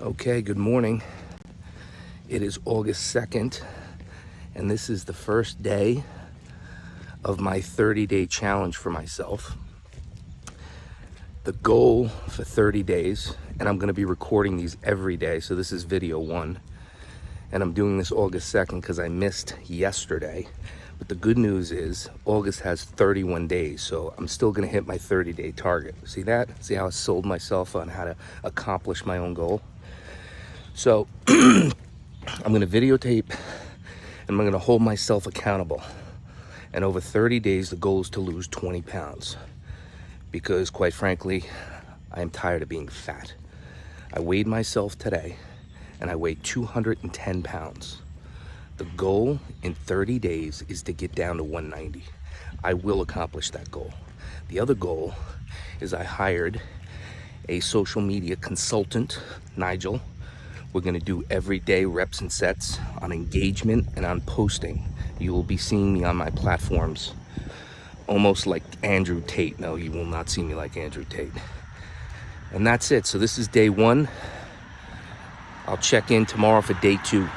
Okay, good morning. It is August 2nd, and this is the first day of my 30-day challenge for myself. The goal for 30 days, and I'm going to be recording these every day, so this is video 1. And I'm doing this August 2nd because I missed yesterday. But the good news is August has 31 days, so I'm still going to hit my 30-day target. See that? See how I sold myself on how to accomplish my own goal? So I'm going to videotape and I'm going to hold myself accountable. And over 30 days, the goal is to lose 20 pounds. Because quite frankly, I am tired of being fat. I weighed myself today and I weighed 210 pounds. The goal in 30 days is to get down to 190. I will accomplish that goal. The other goal is I hired a social media consultant, Nigel. We're gonna do everyday reps and sets on engagement and on posting. You will be seeing me on my platforms almost like Andrew Tate. No, you will not see me like Andrew Tate. And that's it. So this is day 1. I'll check in tomorrow for day 2.